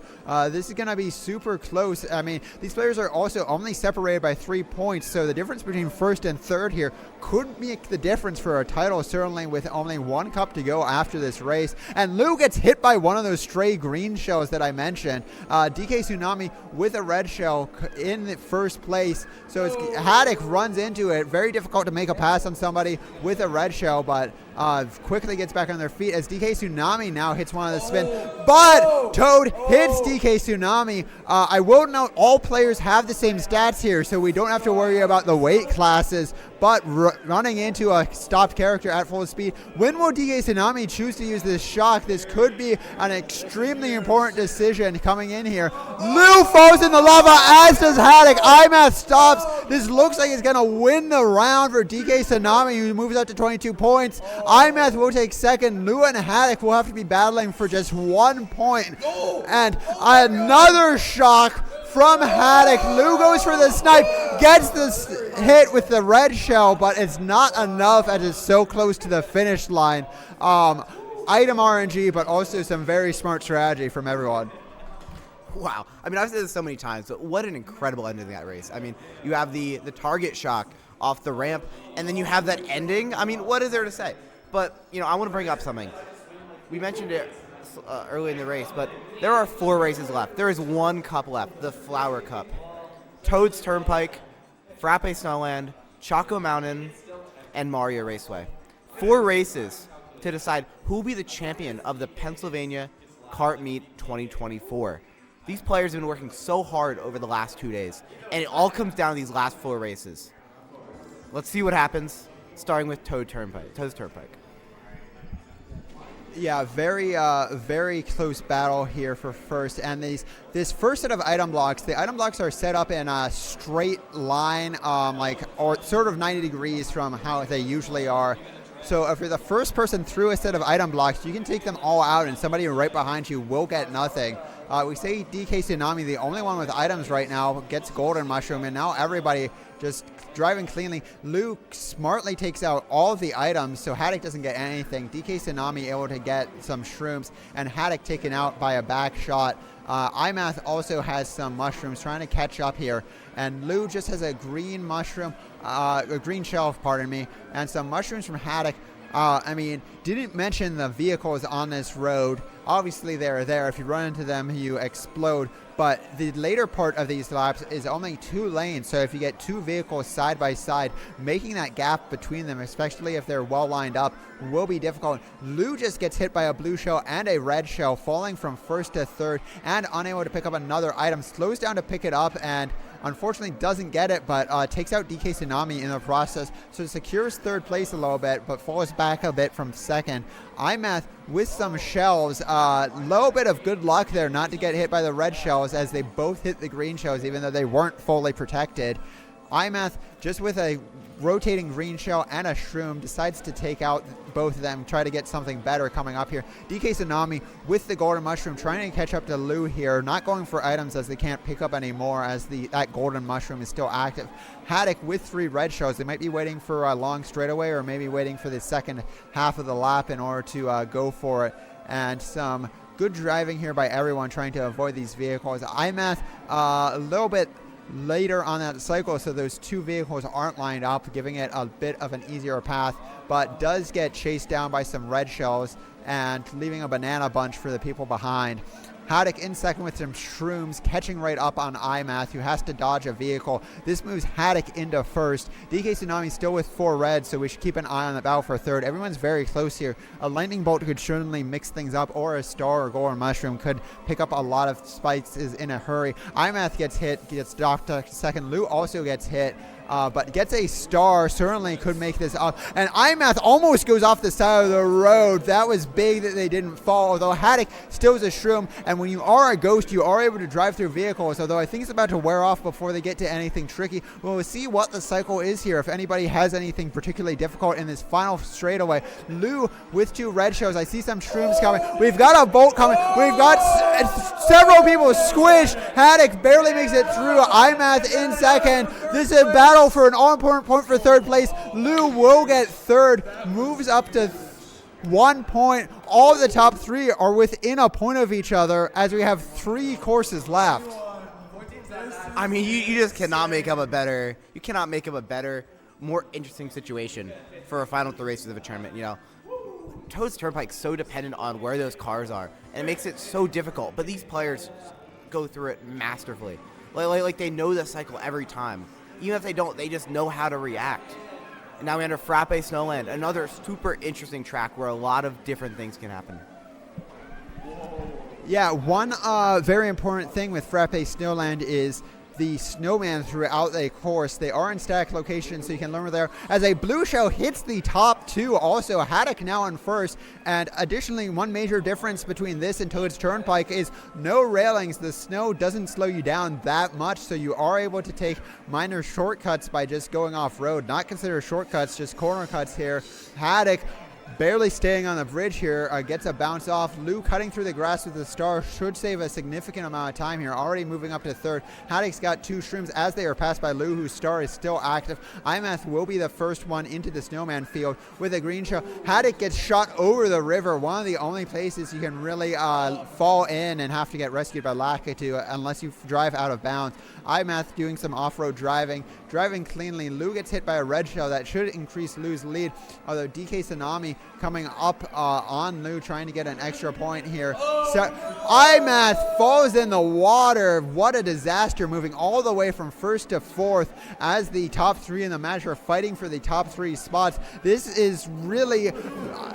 This is going to be super close. I mean, these players are also only separated by 3 points, so the difference between first and third here could make the difference for a title, certainly with only 1 cup to go after this race. And Lou gets hit by one of those stray green shells that I mentioned. DK Tsunami with a red shell in the first place, so it's Haddock runs into it. Very difficult to make a pass on somebody with a red shell, but quickly gets back on their feet as DK Tsunami now hits one of the spin. But Toad hits DK Tsunami. I will note all players have the same stats here, so we don't have to worry about the weight classes, but running into a stopped character at full speed. When will DK Tsunami choose to use this shock? This could be an extremely important decision coming in here. Lou falls in the lava, as does Haddock. iMath stops. This looks like it's going to win the round for DK Tsunami, who moves up to 22 points. iMath will take second. Lou and Haddock will have to be battling for just 1 point. And another shock from Haddock. Lou goes for the snipe, gets this hit with the red shell, but it's not enough as it's so close to the finish line. Item RNG, but also some very smart strategy from everyone. Wow. I mean, I've said this so many times, but what an incredible ending to that race. I mean, you have the target shock off the ramp, and then you have that ending. I mean, what is there to say? But, you know, I want to bring up something. We mentioned it early in the race, but there are 4 races left. There is 1 cup left, the Flower Cup. Toad's Turnpike, Frappe Snowland, Choco Mountain, and Mario Raceway. 4 races to decide who will be the champion of the Pennsylvania Kart Meet 2024. These players have been working so hard over the last 2 days, and it all comes down to these last 4 races. Let's see what happens, starting with Toad's Turnpike. Yeah, very close battle here for first. And this first set of item blocks, the item blocks are set up in a straight line, or sort of 90 degrees from how they usually are. So if you're the first person through a set of item blocks, you can take them all out, and somebody right behind you will get nothing. We say DK Tsunami, the only one with items right now, gets Golden Mushroom, and now everybody just driving cleanly. Luke smartly takes out all of the items, so Haddock doesn't get anything. DK Tsunami able to get some shrooms, and Haddock taken out by a back shot. iMath also has some mushrooms trying to catch up here, and Lou just has a green mushroom, a green shelf, pardon me, and some mushrooms from Haddock. Didn't mention the vehicles on this road. Obviously, they're there. If you run into them, you explode. But the later part of these laps is only 2 lanes. So if you get 2 vehicles side by side, making that gap between them, especially if they're well lined up, will be difficult. Lou just gets hit by a blue shell and a red shell, falling from first to third and unable to pick up another item. Slows down to pick it up and unfortunately doesn't get it, but takes out DK Tsunami in the process. So secures third place a little bit, but falls back a bit from second. iMath with some shells. Little bit of good luck there not to get hit by the red shells, as they both hit the green shells even though they weren't fully protected. iMath, just with a rotating green shell and a shroom, decides to take out both of them, try to get something better coming up here. DK Tsunami with the golden mushroom trying to catch up to Lou here, not going for items as they can't pick up anymore as that golden mushroom is still active. Haddock with 3 red shells. They might be waiting for a long straightaway, or maybe waiting for the second half of the lap in order to go for it. And some good driving here by everyone trying to avoid these vehicles. iMath a little bit later on that cycle, so those 2 vehicles aren't lined up, giving it a bit of an easier path, but does get chased down by some red shells and leaving a banana bunch for the people behind. Haddock in second with some shrooms, catching right up on iMath, who has to dodge a vehicle. This moves Haddock into first. DK Tsunami still with 4 reds, so we should keep an eye on the battle for third. Everyone's very close here. A lightning bolt could certainly mix things up, or a star or golden mushroom could pick up a lot of spikes is in a hurry. iMath gets hit, gets docked to second. Lou also gets hit. But gets a star, certainly could make this up. And iMath almost goes off the side of the road. That was big that they didn't fall, although Haddock still is a shroom. And when you are a ghost, you are able to drive through vehicles, although I think it's about to wear off before they get to anything tricky. We'll see what the cycle is here, if anybody has anything particularly difficult in this final straightaway. Lou with 2 red shells. I see some shrooms coming. We've got a bolt coming. We've got several people squished. Haddock barely makes it through. iMath in second. This is a battle for an all-important point for third place. Lou will get third, moves up to 1 point. All of the top 3 are within a point of each other as we have 3 courses left. I mean, you just cannot make up a better, more interesting situation for a final 3 races of a tournament. You know, Toad's Turnpike is so dependent on where those cars are, and it makes it so difficult. But these players go through it masterfully. Like they know the cycle every time. Even if they don't, they just know how to react. And now we're under Frappe Snowland, another super interesting track where a lot of different things can happen. Yeah, one very important thing with Frappe Snowland is the snowman throughout the course. They are in static locations, so you can learn where they're. As a blue shell hits the top 2, also Haddock now in first. And additionally, one major difference between this and Toad's Turnpike is no railings. The snow doesn't slow you down that much, so you are able to take minor shortcuts by just going off-road. Not considered shortcuts, just corner cuts here. Haddock barely staying on the bridge here, gets a bounce off. Lou cutting through the grass with the star should save a significant amount of time here, already moving up to third. Haddock's got 2 shrooms as they are passed by Lou, whose star is still active. iMath will be the first one into the snowman field with a green shell. Haddock gets shot over the river, one of the only places you can really fall in and have to get rescued by Lakitu unless you drive out of bounds. iMath doing some off-road driving cleanly. Lou gets hit by a red shell that should increase Lou's lead, although DK Tsunami coming up on Lou, trying to get an extra point here. So iMath falls in the water. What a disaster, moving all the way from first to fourth as the top 3 in the match are fighting for the top 3 spots. This is really,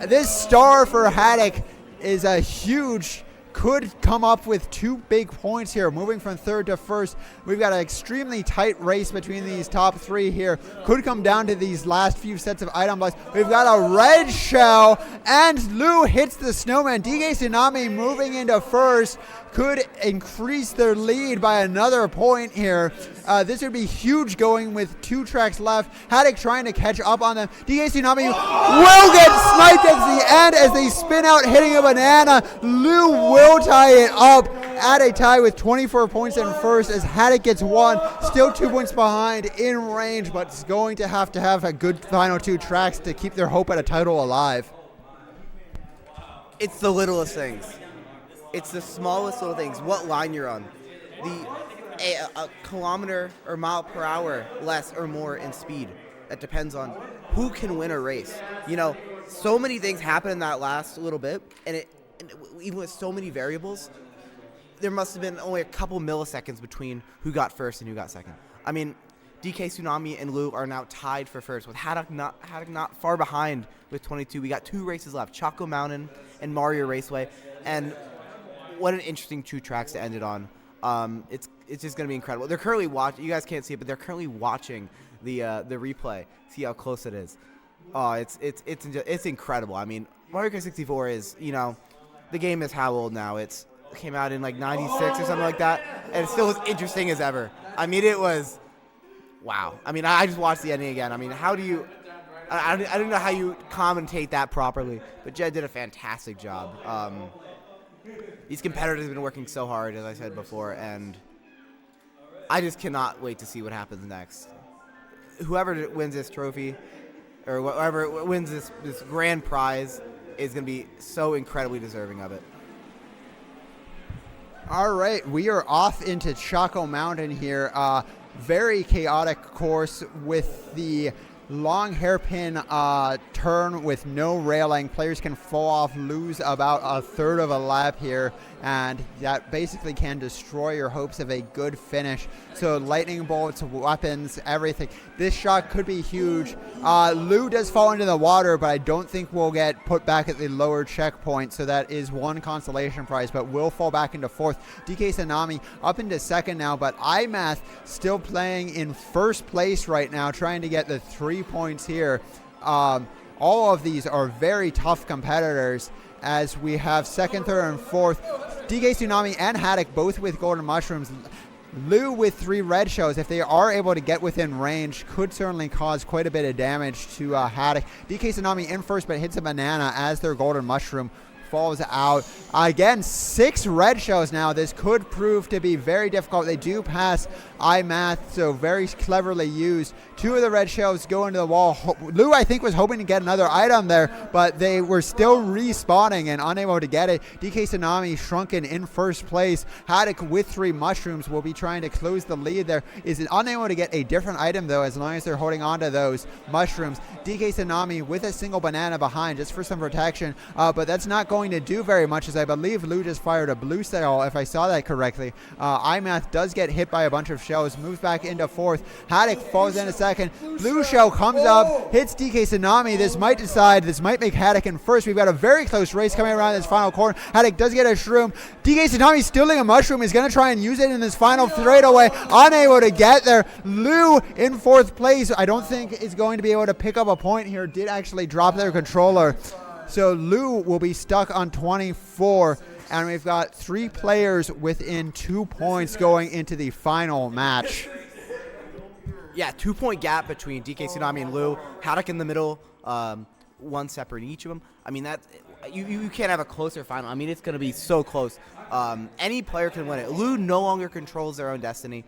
this star for Haddock is a huge could come up with 2 big points here, moving from third to first. We've got an extremely tight race between these top 3 here. Could come down to these last few sets of item blocks. We've got a red shell, and Lou hits the snowman. DK Tsunami moving into first could increase their lead by another point here. This would be huge going with 2 tracks left. Haddock trying to catch up on them. DK Tsunami will get sniped at the end as they spin out, hitting a banana. Lou will tie it up at a tie with 24 points in first as Haddock gets 1. Still 2 points behind in range, but is going to have a good final 2 tracks to keep their hope at a title alive. It's the littlest things. It's the smallest little things. What line you're on. A kilometer or mile per hour less or more in speed. That depends on who can win a race. You know, so many things happen in that last little bit, and even with so many variables, there must have been only a couple milliseconds between who got first and who got second. I mean, DK Tsunami and Lou are now tied for first, with Haddock not far behind with 22. We got 2 races left, Choco Mountain and Mario Raceway, and what an interesting 2 tracks to end it on. It's just going to be incredible. They're currently watching. You guys can't see it, but they're currently watching the replay. See how close it is. Oh, it's incredible. I mean, Mario Kart 64 is, you know, the game is how old now? It came out in like 96 or something like that, and it's still as interesting as ever. I mean, it was wow. I mean, I just watched the ending again. I mean, how do you? I don't know how you commentate that properly, but Jed did a fantastic job. These competitors have been working so hard, as I said before, and I just cannot wait to see what happens next. Whoever wins this trophy, or whoever wins this grand prize, is going to be so incredibly deserving of it. All right, we are off into Choco Mountain here. Very chaotic course with the long hairpin turn with no railing. Players can fall off, lose about a third of a lap here, and that basically can destroy your hopes of a good finish. So lightning bolts, weapons, everything. This shot could be huge. Lou does fall into the water, but I don't think we'll get put back at the lower checkpoint, so that is 1 consolation prize, but will fall back into 4th. DK Tsunami up into 2nd now, but iMath still playing in 1st place right now, trying to get the 3 points here. All of these are very tough competitors, as we have 2nd, 3rd, and 4th. DK Tsunami and Haddock both with golden mushrooms. Lou with 3 red shells, if they are able to get within range, could certainly cause quite a bit of damage to Haddock. DK Tsunami in first, but hits a banana as their golden mushroom falls out. Again, 6 red shells now. This could prove to be very difficult. They do pass iMath, so very cleverly used. 2 of the red shells go into the wall. Lou, I think, was hoping to get another item there, but they were still respawning and unable to get it. DK Tsunami shrunken in 1st place. Haddock with 3 mushrooms will be trying to close the lead there. Is unable to get a different item, though, as long as they're holding on to those mushrooms. DK Tsunami with a single banana behind just for some protection, but that's not going to do very much, as I believe Lou just fired a blue cell, if I saw that correctly. iMath does get hit by a bunch of shells, moves back into 4th. Haddock falls into 2nd. Blue shell comes up, hits DK Tsunami. This might make Haddock in 1st. We've got a very close race coming around this final corner. Haddock does get a shroom. DK Tsunami stealing a mushroom. He's going to try and use it in this final straightaway. Unable to get there. Lou in 4th place. I don't think is going to be able to pick up a point here. Did actually drop their controller. So Lou will be stuck on 24, and we've got 3 players within 2 points going into the final match. Yeah, 2-point gap between DK Tsunami and Lou. Haddock in the middle, 1 separate in each of them. I mean, that you can't have a closer final. I mean, it's going to be so close. Any player can win it. Lou no longer controls their own destiny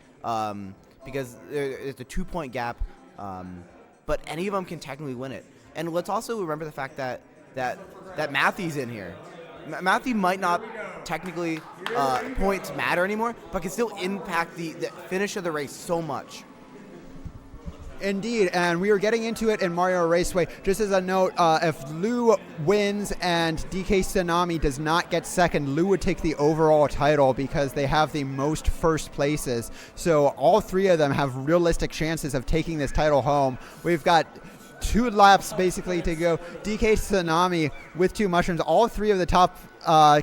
because there's a 2-point gap, but any of them can technically win it. And let's also remember the fact that Matthew's in here. Matthew might not technically points matter anymore, but can still impact the finish of the race so much. Indeed, and we are getting into it in Mario Raceway. Just as a note, if Lou wins and DK Tsunami does not get 2nd, Lou would take the overall title because they have the most 1st places. So all 3 of them have realistic chances of taking this title home. We've got 2 laps basically to go. DK Tsunami with 2 mushrooms. All 3 of the top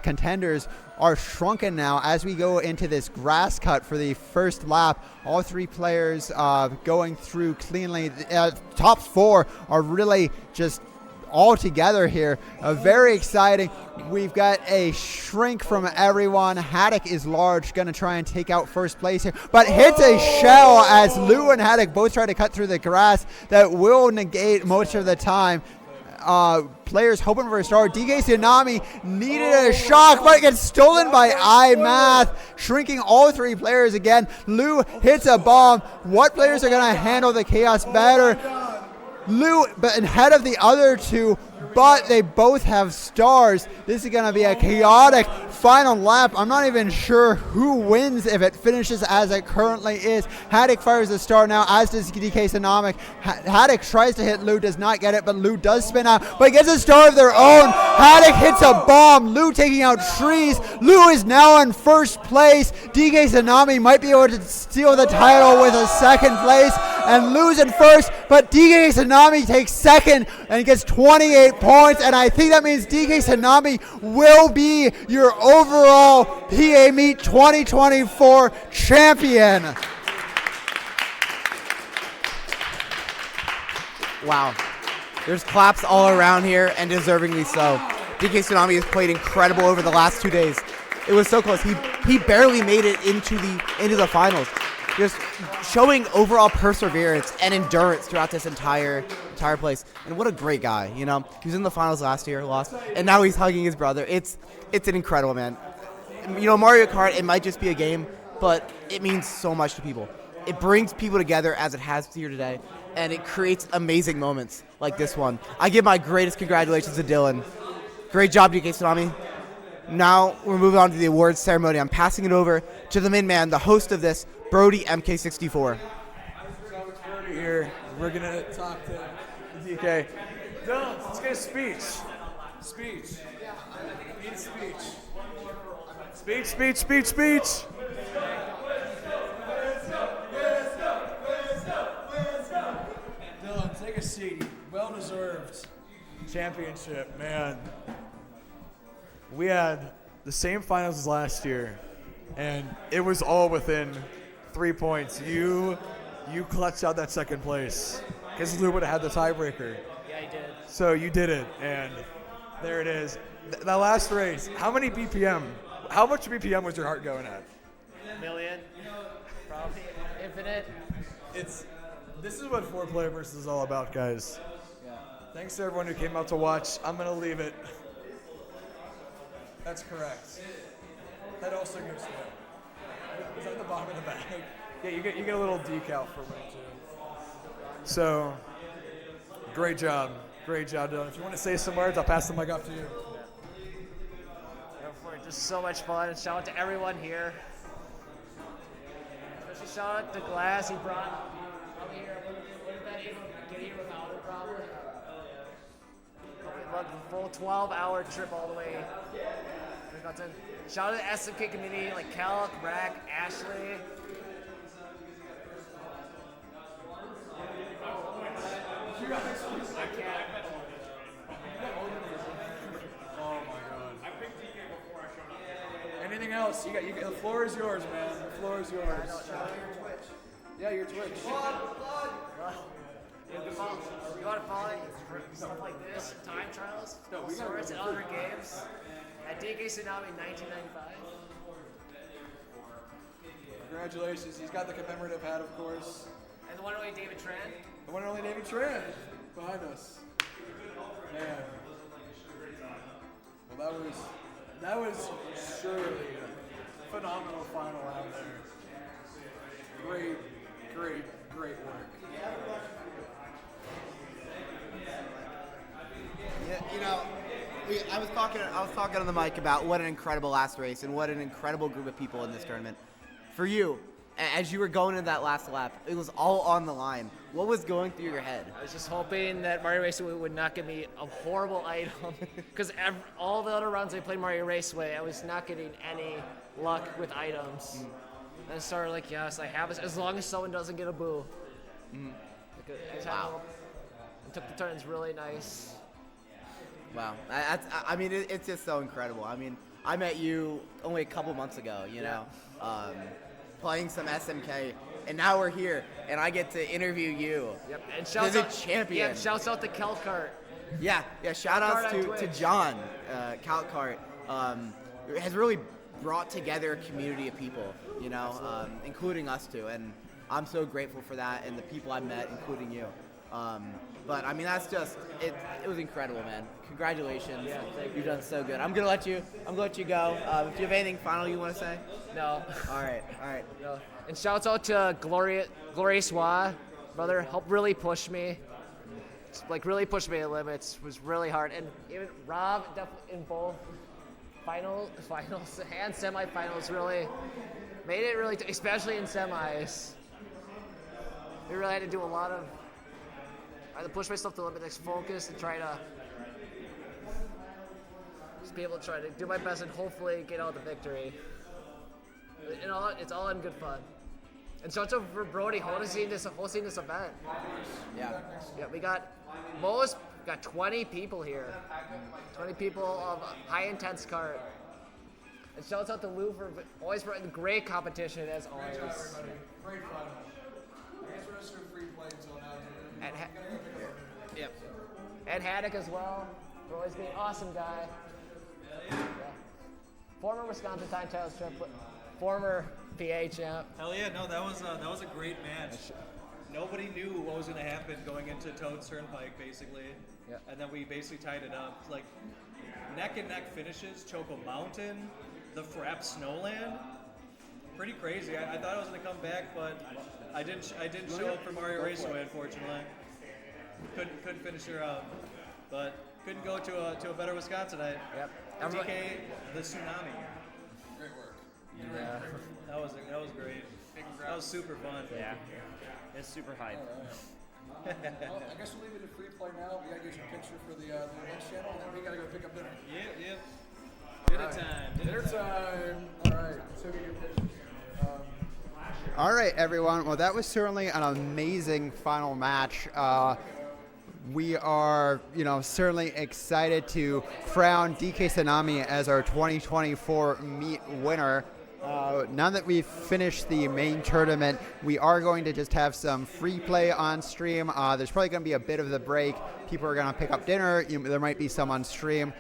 contenders are shrunken now as we go into this grass cut for the first lap. All 3 players going through cleanly. Top 4 are really just all together here. Very exciting. We've got a shrink from everyone. Haddock is large, going to try and take out first place here, but hits a shell as Lou and Haddock both try to cut through the grass. That will negate most of the time. Players hoping for a star. DK Tsunami needed a shock, but it gets stolen by iMath, shrinking all 3 players again. Lou hits a bomb. What players are going to handle the chaos better? Lou, but ahead of the other 2, but they both have stars. This is going to be a chaotic final lap. I'm not even sure who wins if it finishes as it currently is. Haddock fires a star now, as does DK Tsunami. Haddock tries to hit Lou, does not get it, but Lou does spin out, but gets a star of their own. Haddock hits a bomb. Lou taking out trees. Lou is now in first place. DK Tsunami might be able to steal the title with a second place and lose in first, but DK Tsunami takes second and gets 28 points, and I think that means DK Tsunami will be your overall PA Meet 2024 champion. Wow. There's claps all around here, and deservingly so. DK Tsunami has played incredible over the last 2 days. It was so close. He barely made it into the finals. Just showing overall perseverance and endurance throughout this entire place. And what a great guy, you know. He was in the finals last year, lost, and now he's hugging his brother. It's an incredible, man. You know, Mario Kart, it might just be a game, but it means so much to people. It brings people together as it has here today, and it creates amazing moments like this one. I give my greatest congratulations to Dylan. Great job, DK Tsunami. Now we're moving on to the awards ceremony. I'm passing it over to the main man, the host of this, Brody MK64. So it's Brody here. We're going to talk to the DK. Dylan, let's get a speech. Speech. Need a speech. Speech. Dylan, take a seat. Well-deserved championship, man. We had the same finals as last year, and it was all within 3 points. You clutched out that second place because Lou would have had the tiebreaker. Yeah, I did. So you did it, and there it is. That last race, how many BPM? How much BPM was your heart going at? Million. Probably infinite. This is what 4-player versus is all about, guys. Yeah. Thanks to everyone who came out to watch. I'm going to leave it. That's correct. That also goes to is that the bottom of the bag? Yeah, you get a little decal for winning too. So, great job, Dylan. If you want to say some words, I'll pass the mic off to you. Go for it. Just so much fun, and shout out to everyone here. Especially shout out to Glass. He brought over here. What did that even get here without it, probably? Look, the full 12-hour trip all the way. Shout out to the SMK community like Cal, Rack, Ashley. Oh my God. I picked DK before I showed up. Anything else? The floor is yours, man. The floor is yours. Yeah, your Twitch. You want to follow stuff like this, time trials, swords, and other games at DK Tsunami 1995. Congratulations. He's got the commemorative hat, of course. And the one and only David Tran. The one and only David Tran behind us. Man. Well, that was surely a phenomenal final out there. Great work. Yeah, you know, I was talking on the mic about what an incredible last race and what an incredible group of people in this tournament. For you, as you were going into that last lap, it was all on the line. What was going through your head? I was just hoping that Mario Raceway would not give me a horrible item, because all the other runs I played Mario Raceway, I was not getting any luck with items. And I started like, yes, I have it, as long as someone doesn't get a boo. Wow. And took the turns really nice. Wow. I mean, it's just so incredible. I mean, I met you only a couple months ago, you know, playing some SMK, and now we're here, and I get to interview you. Yep. And As a champion. Yeah, shouts out to Kelkart. Yeah, shout outs Calcart on to Twitch. John, Calcart. Has really brought together a community of people, you know, including us two, and I'm so grateful for that and the people I met, including you. But I mean, that's just it was incredible, man. Congratulations. Yeah, thank you. You've done so good. I'm gonna let you go. If you have anything final you want to say? No. All right. No. And shouts out to Glorious Wah, brother, helped really push me. Like really pushed me to limits. Was really hard. And even Rob, definitely in both finals and semifinals, really made it really, especially in semis. We really had to do a lot of. I had to push myself to the limit, focus, and try to just be able to try to do my best and hopefully get out the victory. It's all in good fun. And shout out for Brody hosting this event. Yeah. Yeah, we got 20 people here. 20 people of high intense kart. And shouts out to Lou for always for the great competition as always. Great fun. Thanks for us for free play until now. Yep. Ed Haddock as well, for always being an awesome guy. Yeah. Former Wisconsin Time Trials champ, former PA champ. Hell yeah, no, that was a great match. Nobody knew what was going to happen going into Toad's Turnpike, basically. Yeah. And then we basically tied it up. Like, neck and neck finishes, Choco Mountain, the Frappe Snowland. Pretty crazy. I thought I was going to come back, but I didn't show up for Mario Raceway, unfortunately. Couldn't finish her out. But couldn't go to a better Wisconsinite. Yep. DK, the Tsunami. Great work. Yeah. That was great. That was super fun. Yeah, it's super hype. Well, I guess we'll leave it to free play now. We gotta get your picture for the next channel, and then we gotta go pick up dinner. Yep. Dinner time. Dinner time. All right. So get your pictures. All right, everyone. Well, that was certainly an amazing final match. We are, certainly excited to crown DK Tsunami as our 2024 meet winner. Now that we've finished the main tournament, we are going to just have some free play on stream. There's probably going to be a bit of the break. People are going to pick up dinner. There might be some on stream.